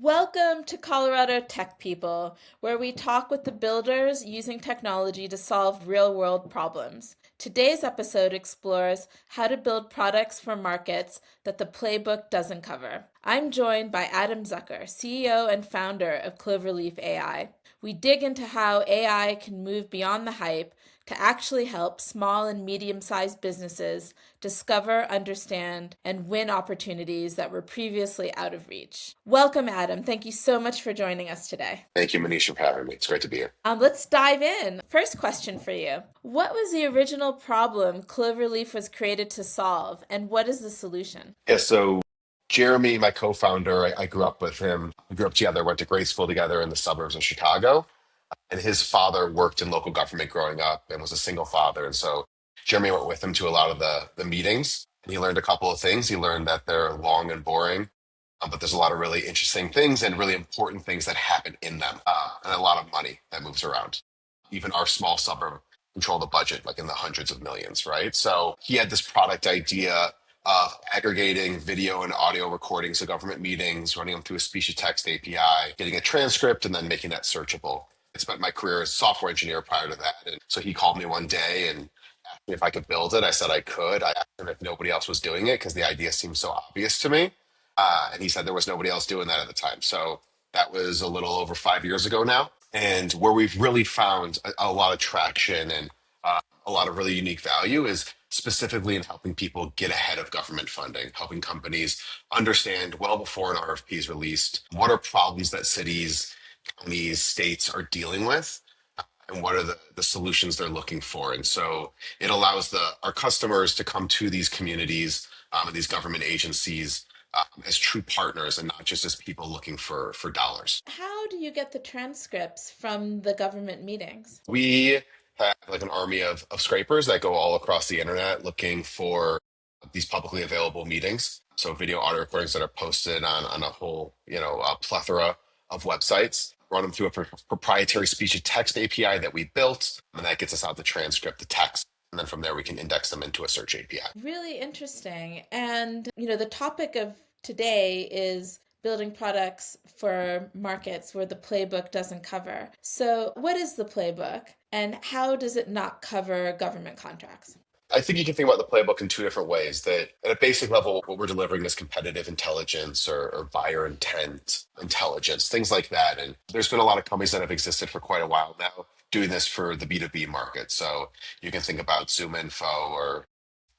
Welcome to Colorado Tech People, where we talk with the builders using technology to solve real world problems. Today's episode explores how to build products for markets that the playbook doesn't cover. I'm joined by Adam Zucker, CEO and founder of Cloverleaf AI. We dig into how AI can move beyond the hype to actually help small and medium-sized businesses discover, understand, and win opportunities that were previously out of reach. Welcome, Adam. Thank you so much for joining us today. Thank you, Manish, for having me. It's great to be here. Let's dive in. First question for you. What was the original problem Cloverleaf was created to solve, and what is the solution? So Jeremy, my co-founder, I grew up with him. We grew up together, went to grade school together in the suburbs of Chicago. And his father worked in local government growing up and was a single father. And so Jeremy went with him to a lot of the meetings. And he learned a couple of things. He learned that they're long and boring, but there's a lot of really interesting things and really important things that happen in them, and a lot of money that moves around. Even our small suburb control the budget like in the hundreds of millions, right? So he had this product idea of aggregating video and audio recordings of government meetings, running them through a speech to text API, getting a transcript, and then making that searchable. I spent my career as a software engineer prior to that. And so he called me one day and asked me if I could build it. I said I could. I asked him if nobody else was doing it because the idea seemed so obvious to me. And he said there was nobody else doing that at the time. So that was a little over 5 years ago now. And where we've really found a lot of traction and a lot of really unique value is specifically in helping people get ahead of government funding, helping companies understand well before an RFP is released what are problems that cities, counties, states are dealing with, and what are the solutions they're looking for. And so it allows our customers to come to these communities and these government agencies as true partners and not just as people looking for dollars. How do you get the transcripts from the government meetings? We have like an army of scrapers that go all across the internet looking for these publicly available meetings. So video audio recordings that are posted on a whole, a plethora of websites. Run them through a proprietary speech to text API that we built, and that gets us out the transcript, the text, and then from there we can index them into a search API. Really interesting. And, the topic of today is building products for markets where the playbook doesn't cover. So, what is the playbook and how does it not cover government contracts? I think you can think about the playbook in two different ways. That at a basic level, what we're delivering is competitive intelligence or buyer intent intelligence, things like that. And there's been a lot of companies that have existed for quite a while now doing this for the B2B market. So you can think about ZoomInfo or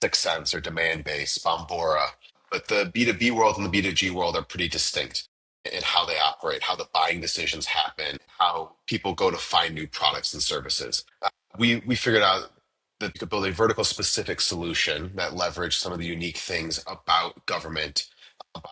Sixth Sense or Demandbase, Bombora. But the B2B world and the B2G world are pretty distinct in how they operate, how the buying decisions happen, how people go to find new products and services. We figured out that you could build a vertical specific solution that leveraged some of the unique things about government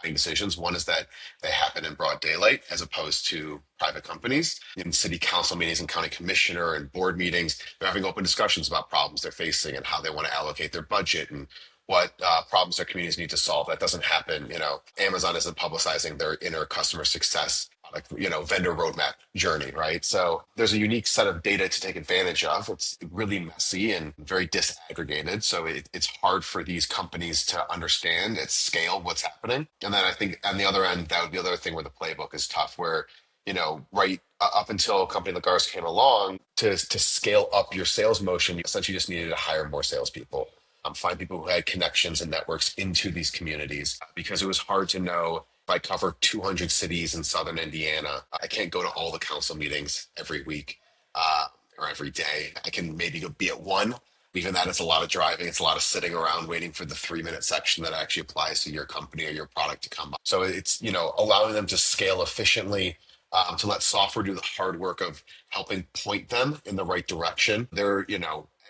buying decisions. One is that they happen in broad daylight as opposed to private companies. In city council meetings and county commissioner and board meetings, they're having open discussions about problems they're facing and how they want to allocate their budget and what problems their communities need to solve. That doesn't happen. Amazon isn't publicizing their inner customer success, like, vendor roadmap journey, right? So there's a unique set of data to take advantage of. It's really messy and very disaggregated. So it's hard for these companies to understand at scale what's happening. And then I think on the other end, that would be the other thing where the playbook is tough, where right up until a company like ours came along, to scale up your sales motion, you essentially just needed to hire more salespeople, find people who had connections and networks into these communities, because it was hard to know if I cover 200 cities in southern Indiana. I can't go to all the council meetings every week or every day. I can maybe go be at one. Even that is a lot of driving. It's a lot of sitting around waiting for the 3-minute section that actually applies to your company or your product to come up. So it's, allowing them to scale efficiently, to let software do the hard work of helping point them in the right direction. They're,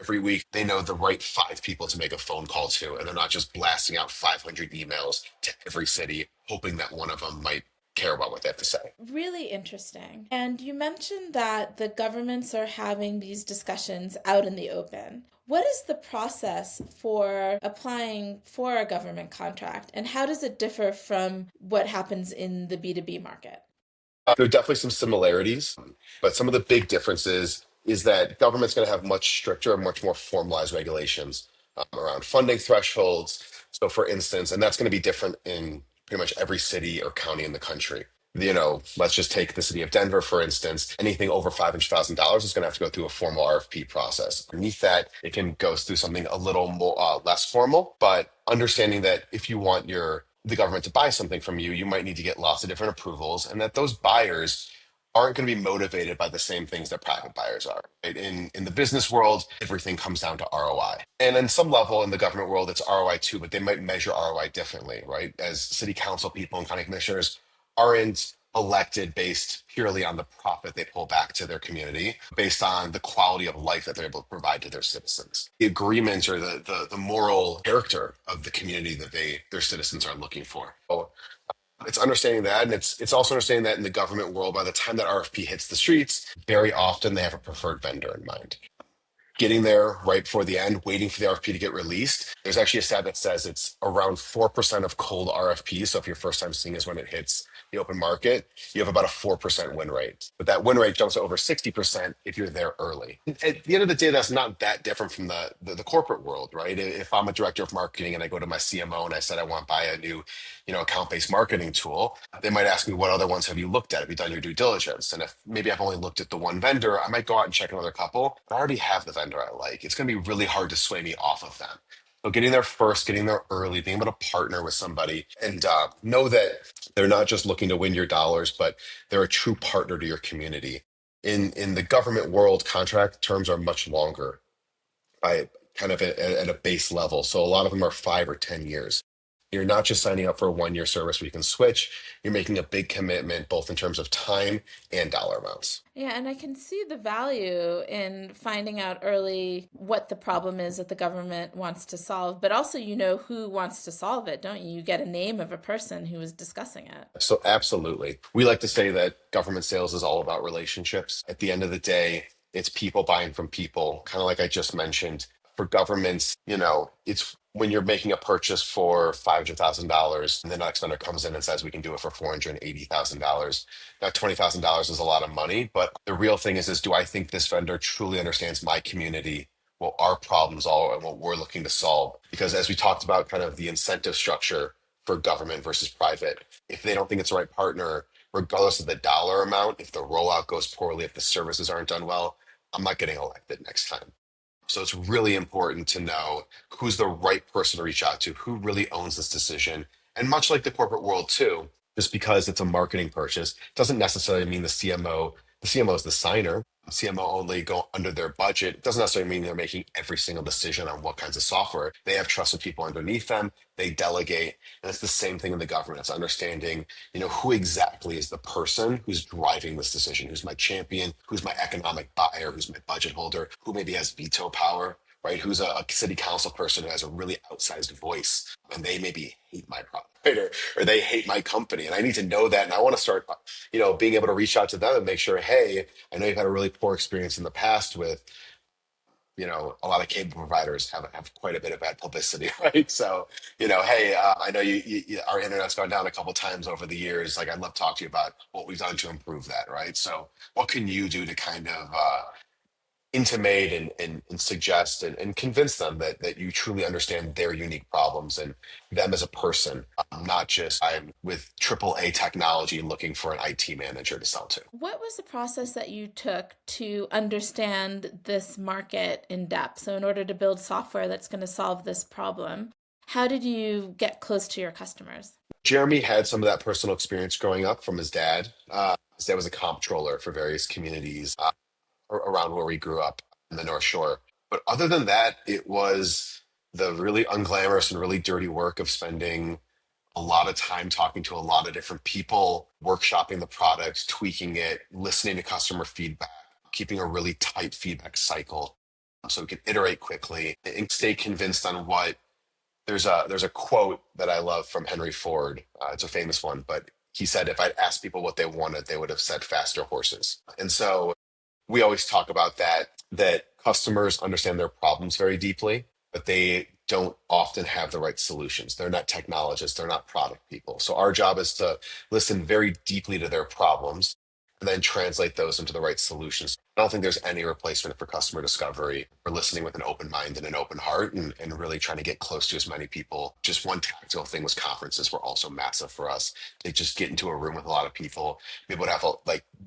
every week they know the right 5 people to make a phone call to, and they're not just blasting out 500 emails to every city, hoping that one of them might care about what they have to say. Really interesting. And you mentioned that the governments are having these discussions out in the open. What is the process for applying for a government contract, and how does it differ from what happens in the B2B market? There are definitely some similarities, but some of the big differences is that government's going to have much stricter and much more formalized regulations around funding thresholds. So, for instance, and that's going to be different in pretty much every city or county in the country. Let's just take the city of Denver, for instance. Anything over $500,000 is going to have to go through a formal RFP process. Underneath that, it can go through something a little more less formal, but understanding that if you want the government to buy something from you, you might need to get lots of different approvals, and that those buyers aren't going to be motivated by the same things that private buyers are. Right? In the business world, everything comes down to ROI. And in some level in the government world, it's ROI too, but they might measure ROI differently, right? As city council people and county commissioners aren't elected based purely on the profit they pull back to their community, based on the quality of life that they're able to provide to their citizens. The agreements or the moral character of the community that their citizens are looking for. So it's understanding that, and it's also understanding that in the government world, by the time that RFP hits the streets, very often they have a preferred vendor in mind. Getting there right before the end, waiting for the RFP to get released. There's actually a stat that says it's around 4% of cold RFPs. So if your first time seeing is when it hits the open market, you have about a 4% win rate. But that win rate jumps to over 60% if you're there early. At the end of the day, that's not that different from the corporate world, right? If I'm a director of marketing and I go to my CMO and I said I want to buy a new, account-based marketing tool, they might ask me, what other ones have you looked at? Have you done your due diligence? And if maybe I've only looked at the one vendor, I might go out and check another couple, but I already have the vendor I like. It's going to be really hard to sway me off of them. So getting there first, getting there early, being able to partner with somebody and know that they're not just looking to win your dollars, but they're a true partner to your community. In the government world, contract terms are much longer by kind of at a base level. So a lot of them are 5 or 10 years. You're not just signing up for a 1 year service where you can switch. You're making a big commitment, both in terms of time and dollar amounts. Yeah, and I can see the value in finding out early what the problem is that the government wants to solve, but also you know who wants to solve it, don't you? You get a name of a person who is discussing it. So absolutely. We like to say that government sales is all about relationships. At the end of the day, it's people buying from people, kind of like I just mentioned. For governments, it's when you're making a purchase for $500,000 and the next vendor comes in and says we can do it for $480,000. Now, $20,000 is a lot of money, but the real thing is do I think this vendor truly understands my community, what our problems are, and what we're looking to solve? Because as we talked about, kind of the incentive structure for government versus private, if they don't think it's the right partner, regardless of the dollar amount, if the rollout goes poorly, if the services aren't done well, I'm not getting elected next time. So it's really important to know who's the right person to reach out to, who really owns this decision. And much like the corporate world too, just because it's a marketing purchase doesn't necessarily mean the CMO is the signer. CMO only go under their budget. It doesn't necessarily mean they're making every single decision on what kinds of software. They have trusted people underneath them. They delegate. And it's the same thing in the government. It's understanding, who exactly is the person who's driving this decision, who's my champion, who's my economic buyer, who's my budget holder, who maybe has veto power, right? Who's a city council person who has a really outsized voice and they maybe hate my product, right? Or they hate my company. And I need to know that. And I want to start, being able to reach out to them and make sure, hey, I know you've had a really poor experience in the past with, a lot of cable providers have quite a bit of bad publicity, right? So, hey, I know our internet's gone down a couple times over the years. Like, I'd love to talk to you about what we've done to improve that, right? So, what can you do to kind of intimate and suggest and convince them that you truly understand their unique problems and them as a person, not just I'm with AAA technology looking for an IT manager to sell to. What was the process that you took to understand this market in depth? So, in order to build software that's going to solve this problem, how did you get close to your customers? Jeremy had some of that personal experience growing up from his dad. His dad was a comptroller for various communities around where we grew up in the North Shore. But other than that, it was the really unglamorous and really dirty work of spending a lot of time talking to a lot of different people, workshopping the product, tweaking it, listening to customer feedback, keeping a really tight feedback cycle so we can iterate quickly and stay convinced on what there's a quote that I love from Henry Ford. It's a famous one, but he said if I'd asked people what they wanted, they would have said faster horses. And so we always talk about that customers understand their problems very deeply, but they don't often have the right solutions. They're not technologists, they're not product people. So our job is to listen very deeply to their problems and then translate those into the right solutions. I don't think there's any replacement for customer discovery or listening with an open mind and an open heart and really trying to get close to as many people. Just one tactical thing was conferences were also massive for us. They just get into a room with a lot of people, be able to have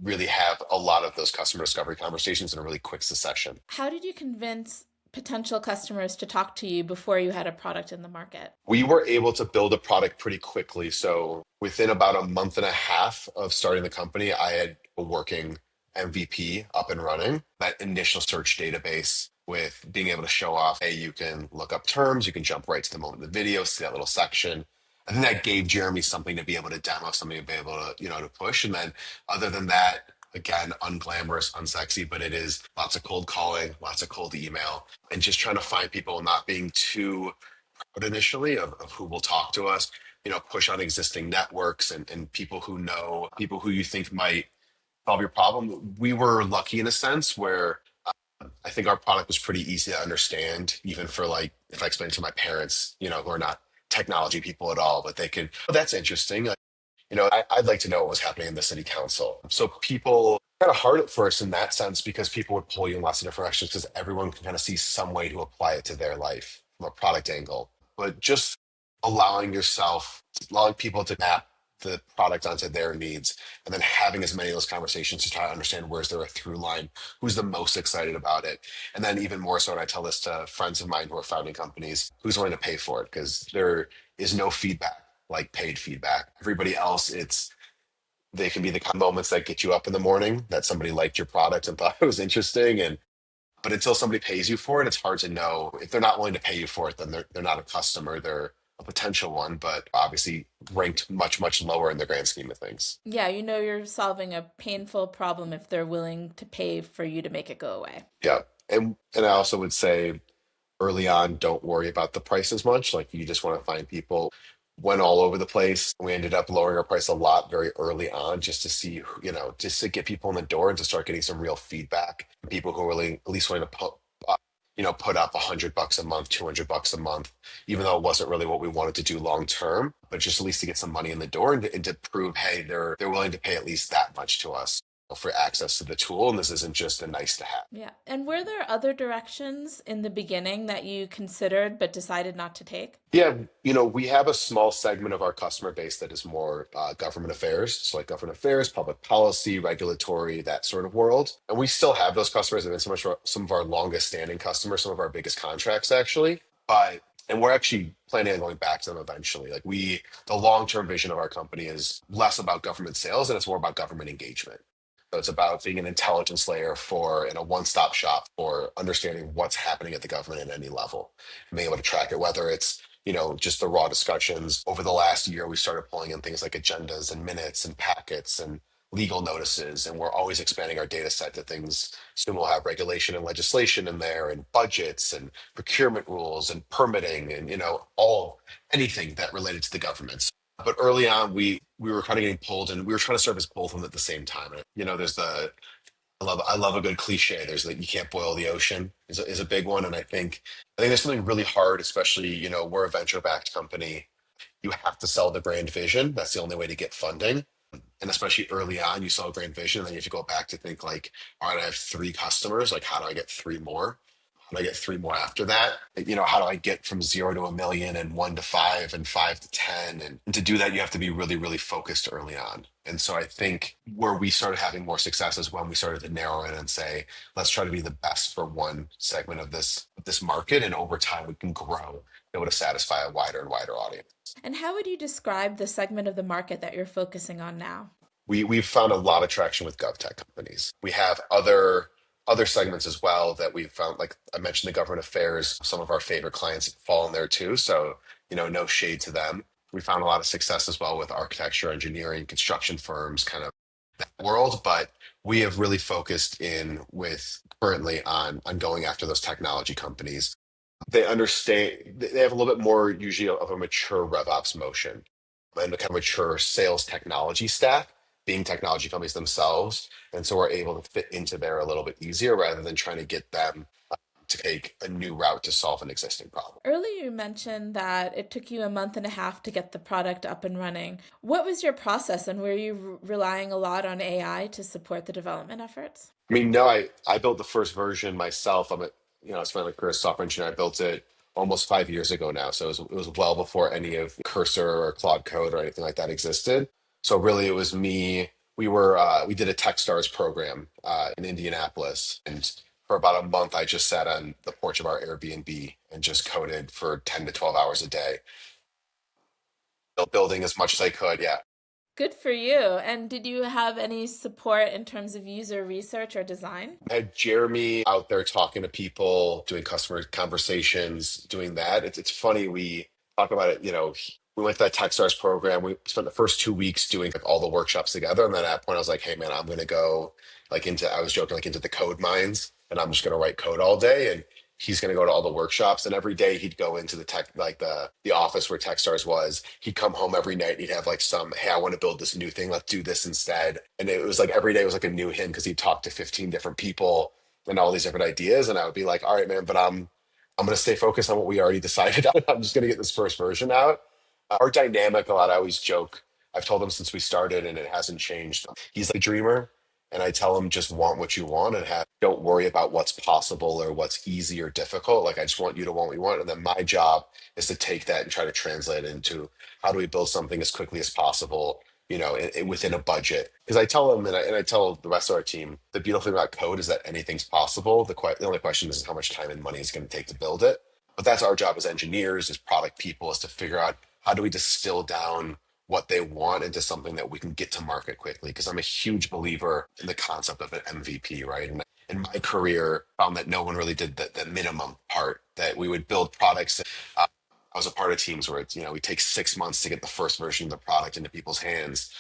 really have a lot of those customer discovery conversations in a really quick succession. How did you convince potential customers to talk to you before you had a product in the market? We were able to build a product pretty quickly. So within about a month and a half of starting the company, I had a working MVP up and running. That initial search database with being able to show off, hey, you can look up terms, you can jump right to the moment of the video, see that little section. I think that gave Jeremy something to be able to demo, something to be able to, to push. And then other than that, again, unglamorous, unsexy, but it is lots of cold calling, lots of cold email, and just trying to find people, not being too initially of who will talk to us, push on existing networks and people who know, people who you think might solve your problem. We were lucky in a sense where I think our product was pretty easy to understand, even for like, if I explain to my parents, who are not technology people at all, but they could, oh, that's interesting. I'd like to know what was happening in the city council. So people kind of hard at first in that sense because people would pull you in lots of different directions because everyone can kind of see some way to apply it to their life from a product angle. But just allowing people to map the product onto their needs and then having as many of those conversations to try to understand where's there a through line, who's the most excited about it. And then even more so, and I tell this to friends of mine who are founding companies, who's willing to pay for it because there is no feedback like paid feedback. Everybody else, they can be the kind of moments that get you up in the morning that somebody liked your product and thought it was interesting. And but until somebody pays you for it, it's hard to know. If they're not willing to pay you for it, then they're not a customer. They're a potential one, but obviously ranked much, much lower in the grand scheme of things. Yeah, you know you're solving a painful problem if they're willing to pay for you to make it go away. Yeah. And I also would say early on, don't worry about the price as much. Like you just want to find people. Went all over the place. We ended up lowering our price a lot very early on just to see, just to get people in the door and to start getting some real feedback. People who are really at least willing to uh, put up $100 a month, $200 a month, even though it wasn't really what we wanted to do long term, but just at least to get some money in the door and to prove, hey, they're willing to pay at least that much to us for access to the tool. And this isn't just a nice to have. Yeah. And were there other directions in the beginning that you considered but decided not to take? Yeah, we have a small segment of our customer base that is more government affairs, so like government affairs, public policy, regulatory, that sort of world. And we still have those customers, and some of our longest standing customers, some of our biggest contracts actually. And we're actually planning on going back to them eventually. The long-term vision of our company is less about government sales and it's more about government engagement. So it's about being an intelligence layer and a one-stop shop for understanding what's happening at the government at any level, and being able to track it, whether it's, just the raw discussions. Over the last year, we started pulling in things like agendas and minutes and packets and legal notices, and we're always expanding our data set to things. Soon we'll have regulation and legislation in there and budgets and procurement rules and permitting and, anything that related to the government. But early on, we were kind of getting pulled, and we were trying to service both of them at the same time. And, there's I love a good cliche. There's you can't boil the ocean is a big one, and I think there's something really hard, especially we're a venture backed company. You have to sell the brand vision. That's the only way to get funding. And especially early on, you sell a brand vision, and then you have to go back to think like, all right, I have three customers. Like, how do I get three more? How do I get three more after that? How do I get from 0 to 1 million and 1 to 5 and 5 to 10? And to do that, you have to be really, really focused early on. And so I think where we started having more success is when we started to narrow in and say, let's try to be the best for one segment of this market. And over time, we can grow, be able to satisfy a wider and wider audience. And how would you describe the segment of the market that you're focusing on now? We've found a lot of traction with GovTech companies. We have other segments as well that we've found, like I mentioned, the government affairs. Some of our favorite clients fall in there too. So, no shade to them. We found a lot of success as well with architecture, engineering, construction firms, kind of that world. But we have really focused in with currently on going after those technology companies. They understand, they have a little bit more usually of a mature RevOps motion and a kind of mature sales technology stack, being technology companies themselves. And so we're able to fit into there a little bit easier rather than trying to get them. to take a new route to solve an existing problem. Earlier, you mentioned that it took you a month and a half to get the product up and running. What was your process, and were you relying a lot on AI to support the development efforts? I mean, no, I built the first version myself. I spent my career as a software engineer. I built it almost 5 years ago now. So it was well before any of Cursor or Claude Code or anything like that existed. So really it was me. We did a Techstars program in Indianapolis. And for about a month, I just sat on the porch of our Airbnb and just coded for 10 to 12 hours a day, building as much as I could. Yeah. Good for you. And did you have any support in terms of user research or design? I had Jeremy out there talking to people, doing customer conversations, doing that. It's funny, we talk about it, we went to that Techstars program. We spent the first 2 weeks doing like all the workshops together. And then at that point I was like, hey man, I'm gonna go I was joking, like into the code mines and I'm just gonna write code all day. And he's gonna go to all the workshops. And every day he'd go into the tech, like the office where Techstars was. He'd come home every night and he'd have like hey, I want to build this new thing. Let's do this instead. And it was like every day was like a new him because he'd talk to 15 different people and all these different ideas. And I would be like, all right, man, but I'm gonna stay focused on what we already decided on. I'm just gonna get this first version out. Our dynamic a lot, I always joke. I've told him since we started and it hasn't changed. He's like a dreamer. And I tell him just want what you want and don't worry about what's possible or what's easy or difficult. Like I just want you to want what you want. And then my job is to take that and try to translate it into how do we build something as quickly as possible, within a budget. Because I tell him and I tell the rest of our team, the beautiful thing about code is that anything's possible. The only question is how much time and money it's going to take to build it. But that's our job as engineers, as product people, is to figure out how do we distill down what they want into something that we can get to market quickly. Because I'm a huge believer in the concept of an MVP, right? And in my career, found that no one really did the minimum part, that we would build products. I was a part of teams where we take 6 months to get the first version of the product into people's hands.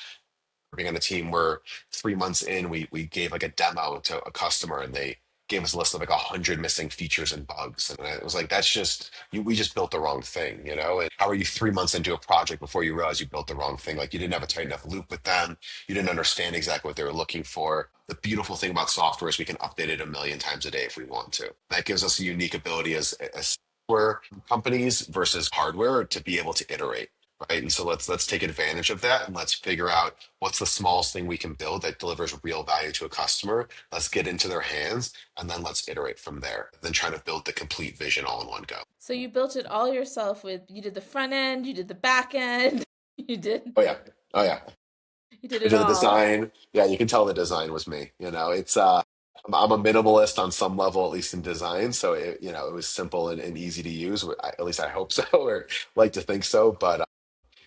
Being on a team where 3 months in, we gave like a demo to a customer and they gave us a list of like 100 missing features and bugs. And it was like, that's just, we just built the wrong thing. And how are you 3 months into a project before you realize you built the wrong thing? Like you didn't have a tight enough loop with them. You didn't understand exactly what they were looking for. The beautiful thing about software is we can update it a million times a day if we want to. That gives us a unique ability as software companies versus hardware to be able to iterate. Right. And so let's take advantage of that and let's figure out what's the smallest thing we can build that delivers real value to a customer. Let's get into their hands and then let's iterate from there. Then trying to build the complete vision all in one go. So you built it all yourself you did the front end, you did the back end, you did Oh yeah. Oh yeah. you did I it did the all. design. Yeah, you can tell the design was me. It's I'm a minimalist on some level, at least in design. So it was simple and easy to use. At least I hope so, or like to think so. But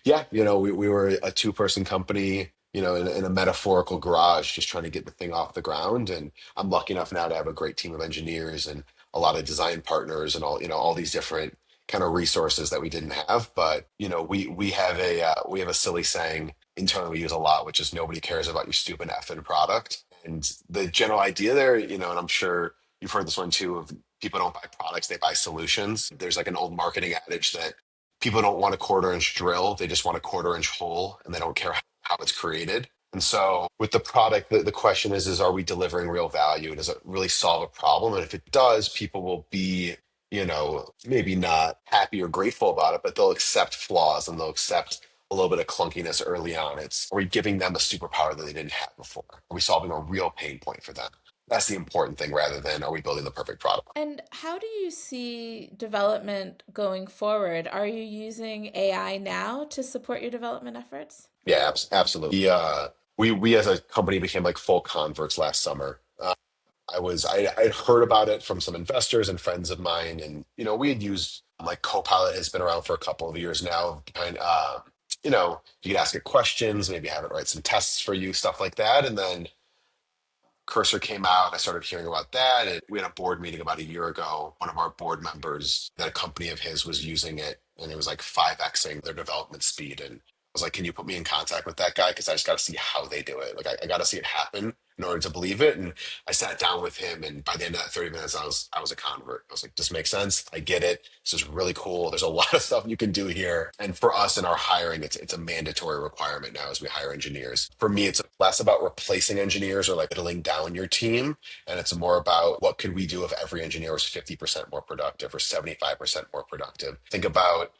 yeah, we were a two-person company, in a metaphorical garage, just trying to get the thing off the ground. And I'm lucky enough now to have a great team of engineers and a lot of design partners and all these different kind of resources that we didn't have. But we have a silly saying internally we use a lot, which is nobody cares about your stupid effing product. And the general idea there, and I'm sure you've heard this one too, of people don't buy products, they buy solutions. There's like an old marketing adage that people don't want a quarter-inch drill, they just want a quarter-inch hole, and they don't care how it's created. And so with the product, the question is are we delivering real value? Does it really solve a problem? And if it does, people will be, maybe not happy or grateful about it, but they'll accept flaws and they'll accept a little bit of clunkiness early on. Are we giving them a superpower that they didn't have before? Are we solving a real pain point for them? That's the important thing rather than are we building the perfect product? And how do you see development going forward? Are you using AI now to support your development efforts? Yeah, absolutely. We as a company became like full converts last summer. I'd heard about it from some investors and friends of mine, and we had used like Copilot has been around for a couple of years now. You could ask it questions, maybe have it write some tests for you, stuff like that, and then Cursor came out. I started hearing about that. And we had a board meeting about a year ago. One of our board members, that a company of his was using it, and it was like 5xing their development speed. And I was like, can you put me in contact with that guy? Because I just got to see how they do it. Like, I got to see it happen. And in order to believe it. And I sat down with him, and by the end of that 30 minutes, I was a convert. I was like, this makes sense. I get it. This is really cool. There's a lot of stuff you can do here. And for us in our hiring, it's a mandatory requirement now as we hire engineers. For me, it's less about replacing engineers or like whittling down your team. And it's more about what could we do if every engineer was 50% more productive or 75% more productive. Think about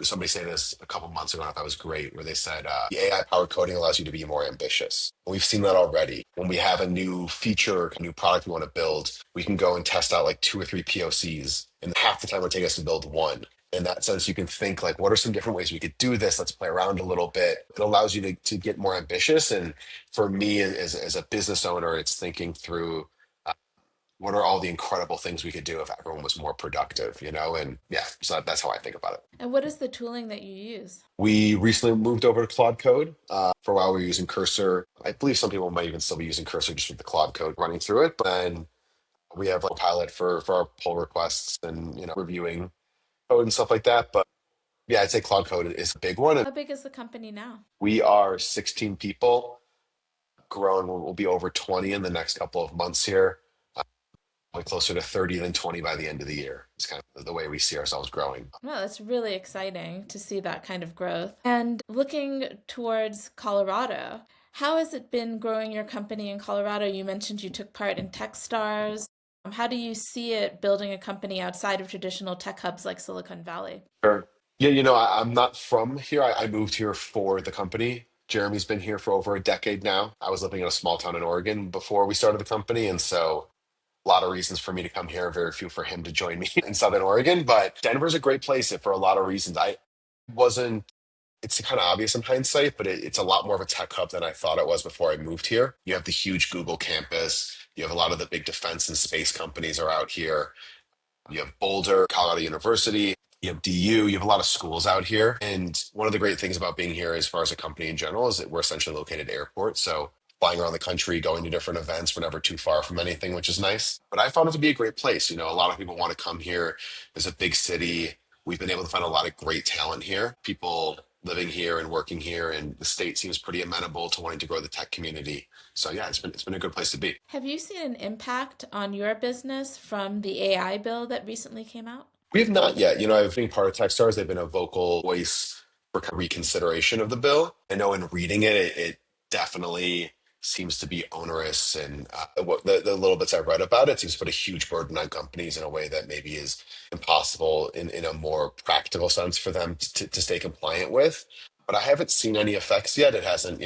somebody said this a couple months ago, and I thought it was great, where they said the AI powered coding allows you to be more ambitious. And we've seen that already. When we have a new feature, a new product we want to build, we can go and test out like 2 or 3 POCs, and half the time it would take us to build one. In that sense, you can think like, what are some different ways we could do this? Let's play around a little bit. It allows you to get more ambitious. And for me, as a business owner, it's thinking through what are all the incredible things we could do if everyone was more productive, And yeah, so that's how I think about it. And what is the tooling that you use? We recently moved over to Claude Code. For a while, we were using Cursor. I believe some people might even still be using Cursor just with the Claude Code running through it. But then we have like Pilot for our pull requests and reviewing code and stuff like that. But yeah, I'd say Claude Code is a big one. And How big is the company now? we are 16 people, growing. We'll be over 20 in the next couple of months here. Probably closer to 30 than 20 by the end of the year. It's kind of the way we see ourselves growing. Well, it's really exciting to see that kind of growth. And looking towards Colorado, how has it been growing your company in Colorado? You mentioned you took part in Techstars. How do you see it building a company outside of traditional tech hubs like Silicon Valley? Sure. Yeah, I'm not from here. I moved here for the company. Jeremy's been here for over a decade now. I was living in a small town in Oregon before we started the company. And so a lot of reasons for me to come here, very few for him to join me in Southern Oregon. But Denver's a great place for a lot of reasons. I wasn't, it's kind of obvious in hindsight, but it's a lot more of a tech hub than I thought it was before I moved here. You have the huge Google campus. You have a lot of the big defense and space companies are out here. You have Boulder, Colorado University, you have DU, you have a lot of schools out here. And one of the great things about being here, as far as a company in general, is that we're essentially located at airport. So flying around the country, going to different events, we're never too far from anything, which is nice. But I found it to be a great place. A lot of people want to come here. There's a big city. We've been able to find a lot of great talent here. People living here and working here, and the state seems pretty amenable to wanting to grow the tech community. So yeah, it's been a good place to be. Have you seen an impact on your business from the AI bill that recently came out? We have not yet. I've been part of Techstars. They've been a vocal voice for kind of reconsideration of the bill. I know in reading it, it definitely seems to be onerous. And what the little bits I've read about it seems to put a huge burden on companies in a way that maybe is impossible in a more practical sense for them to stay compliant with. But I haven't seen any effects yet. It hasn't,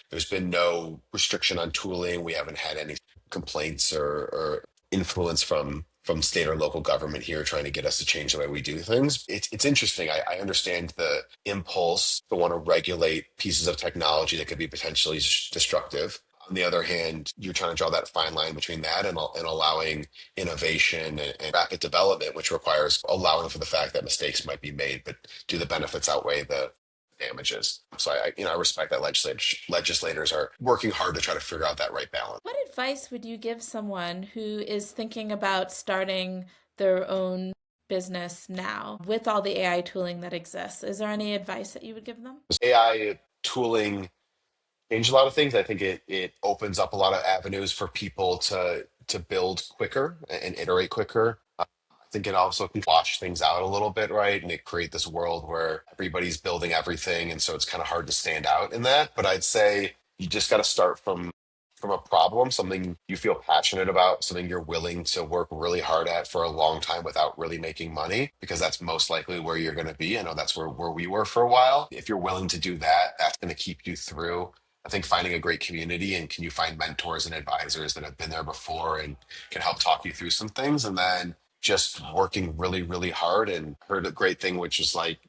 there's been no restriction on tooling. We haven't had any complaints or influence from state or local government here trying to get us to change the way we do things. It's interesting. I understand the impulse to want to regulate pieces of technology that could be potentially destructive. On the other hand, you're trying to draw that fine line between that and allowing innovation and rapid development, which requires allowing for the fact that mistakes might be made, but do the benefits outweigh the damages? So I respect that legislators are working hard to try to figure out that right balance. What advice would you give someone who is thinking about starting their own business now with all the AI tooling that exists? Is there any advice that you would give them? AI tooling changed a lot of things. I think it opens up a lot of avenues for people to build quicker and iterate quicker. I think it also can wash things out a little bit, right? And it create this world where everybody's building everything, and so it's kind of hard to stand out in that. But I'd say you just got to start from a problem, something you feel passionate about, something you're willing to work really hard at for a long time without really making money, because that's most likely where you're going to be. I know that's where we were for a while. If you're willing to do that, that's going to keep you through. I think finding a great community, and can you find mentors and advisors that have been there before and can help talk you through some things, and then just working really, really hard. And heard a great thing, which is like,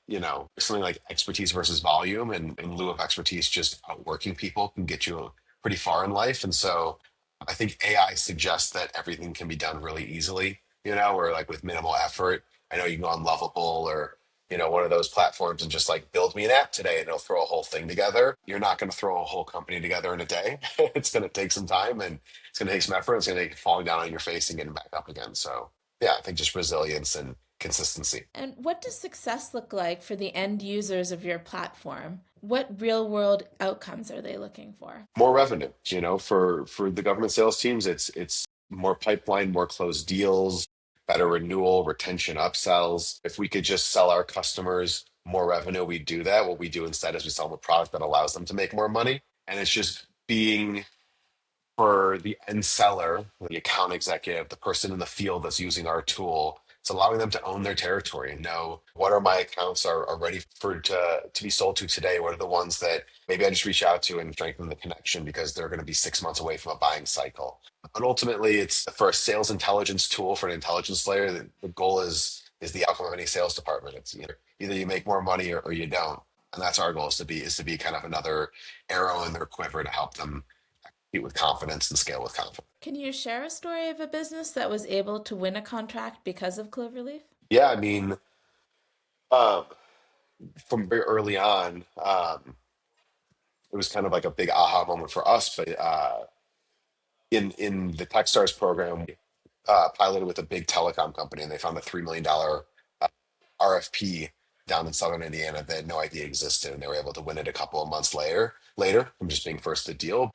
something like expertise versus volume, and in lieu of expertise, just outworking people can get you pretty far in life. And so I think AI suggests that everything can be done really easily, or like with minimal effort. I know you can go on Lovable or one of those platforms and just like build me an app today, and it'll throw a whole thing together. You're not going to throw a whole company together in a day. It's going to take some time, and it's going to take some effort. It's going to take falling down on your face and getting back up again. So yeah, I think just resilience and consistency. And what does success look like for the end users of your platform? What real world outcomes are they looking for? More revenue. For the government sales teams, it's more pipeline, more closed deals, better renewal, retention, upsells. If we could just sell our customers more revenue, we do that. What we do instead is we sell them a product that allows them to make more money. And it's just being for the end seller, the account executive, the person in the field that's using our tool, it's allowing them to own their territory and know what are my accounts are ready for to be sold to today. What are the ones that maybe I just reach out to and strengthen the connection because they're going to be 6 months away from a buying cycle. But ultimately, it's for a sales intelligence tool for an intelligence layer. The goal is the outcome of any sales department. It's either you make more money or you don't, and that's our goal is to be kind of another arrow in their quiver to help them with confidence and scale with confidence. Can you share a story of a business that was able to win a contract because of Cloverleaf? Yeah, I mean, um, from very early on, it was kind of like a big aha moment for us. But in the TechStars program, we piloted with a big telecom company, and they found a $3 million RFP down in Southern Indiana that they had no idea existed, and they were able to win it a couple of months later from just being first to deal.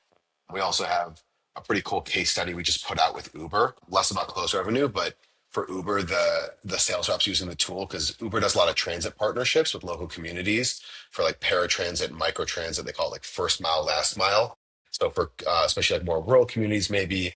We also have a pretty cool case study we just put out with Uber, less about close revenue, but for Uber, the sales reps using the tool, because Uber does a lot of transit partnerships with local communities for like paratransit, microtransit. They call it like first mile, last mile. So for especially like more rural communities, maybe,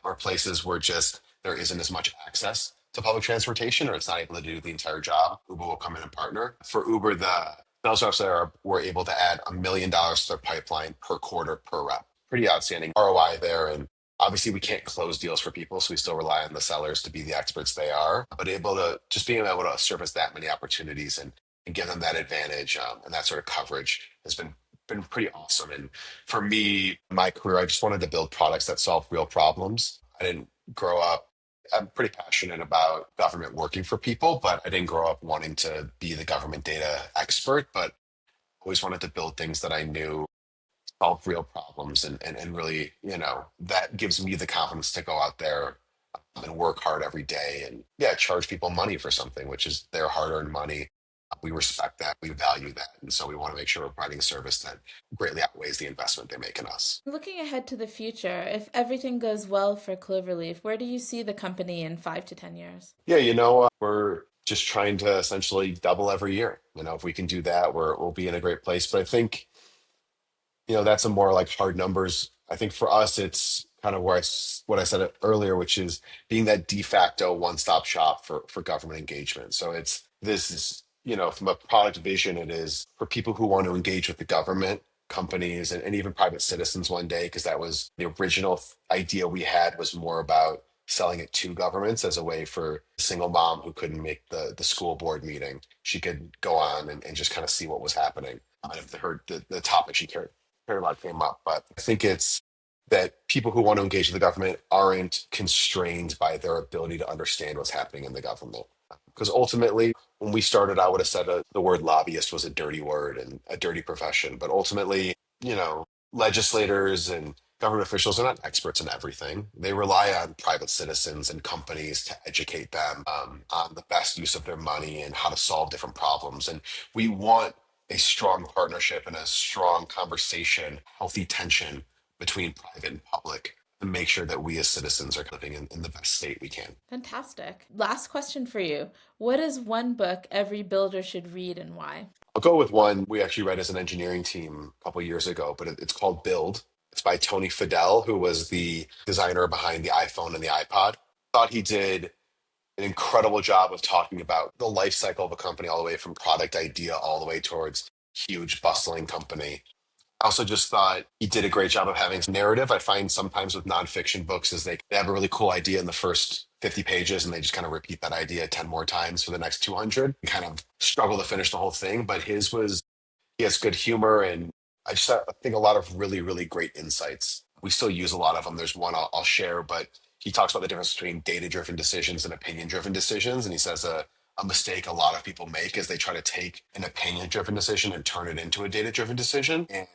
or places where just there isn't as much access to public transportation or it's not able to do the entire job, Uber will come in and partner. For Uber, the sales reps were able to add $1 million to their pipeline per quarter per rep. Pretty outstanding ROI there. And obviously, we can't close deals for people, so we still rely on the sellers to be the experts they are. But being able to service that many opportunities and give them that advantage and that sort of coverage has been pretty awesome. And for me, my career, I just wanted to build products that solve real problems. I didn't grow up. I'm pretty passionate about government working for people, but I didn't grow up wanting to be the government data expert. But always wanted to build things that I knew solve real problems and really, that gives me the confidence to go out there and work hard every day and yeah, charge people money for something, which is their hard-earned money. We respect that, we value that. And so we want to make sure we're providing a service that greatly outweighs the investment they make in us. Looking ahead to the future, if everything goes well for Cloverleaf, where do you see the company in 5 to 10 years? Yeah, we're just trying to essentially double every year. If we can do that, we'll be in a great place. But I think that's a more like hard numbers. I think for us, it's kind of what I said earlier, which is being that de facto one-stop shop for government engagement. So this is, from a product vision, it is for people who want to engage with the government, companies, and even private citizens one day, because that was the original idea we had was more about selling it to governments as a way for a single mom who couldn't make the school board meeting. She could go on and just kind of see what was happening. If the topic she cared about came up. But I think it's that people who want to engage with the government aren't constrained by their ability to understand what's happening in the government. Because ultimately, when we started, I would have said the word lobbyist was a dirty word and a dirty profession. But ultimately, legislators and government officials are not experts in everything. They rely on private citizens and companies to educate them on the best use of their money and how to solve different problems. And we want a strong partnership and a strong conversation, healthy tension between private and public to make sure that we as citizens are living in the best state we can. Fantastic. Last question for you. What is one book every builder should read and why? I'll go with one we actually read as an engineering team a couple years ago, but it's called Build. It's by Tony Fadell, who was the designer behind the iPhone and the iPod. Thought he did an incredible job of talking about the life cycle of a company all the way from product idea all the way towards huge bustling company. I also just thought he did a great job of having some narrative. I find sometimes with nonfiction books is they have a really cool idea in the first 50 pages and they just kind of repeat that idea 10 more times for the next 200 and kind of struggle to finish the whole thing. But he has good humor and I think a lot of really, really great insights. We still use a lot of them. There's one I'll share, but he talks about the difference between data-driven decisions and opinion-driven decisions. And he says a mistake a lot of people make is they try to take an opinion-driven decision and turn it into a data-driven decision. And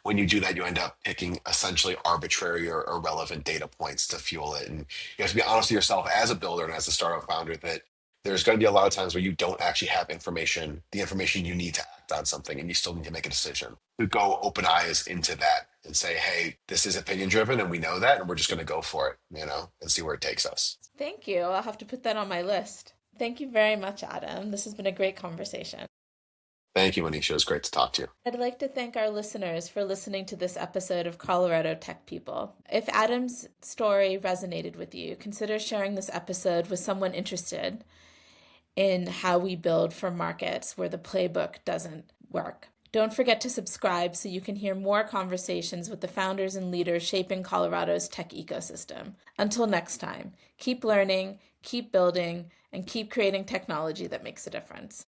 when you do that, you end up picking essentially arbitrary or irrelevant data points to fuel it. And you have to be honest with yourself as a builder and as a startup founder that there's going to be a lot of times where you don't actually have the information you need to act act on something and you still need to make a decision. To go open eyes into that and say, hey, this is opinion driven and we know that and we're just going to go for it, and see where it takes us. Thank you. I'll have to put that on my list. Thank you very much, Adam. This has been a great conversation. Thank you, Manisha. It was great to talk to you. I'd like to thank our listeners for listening to this episode of Colorado Tech People. If Adam's story resonated with you, consider sharing this episode with someone interested in how we build for markets where the playbook doesn't work. Don't forget to subscribe so you can hear more conversations with the founders and leaders shaping Colorado's tech ecosystem. Until next time, keep learning, keep building, and keep creating technology that makes a difference.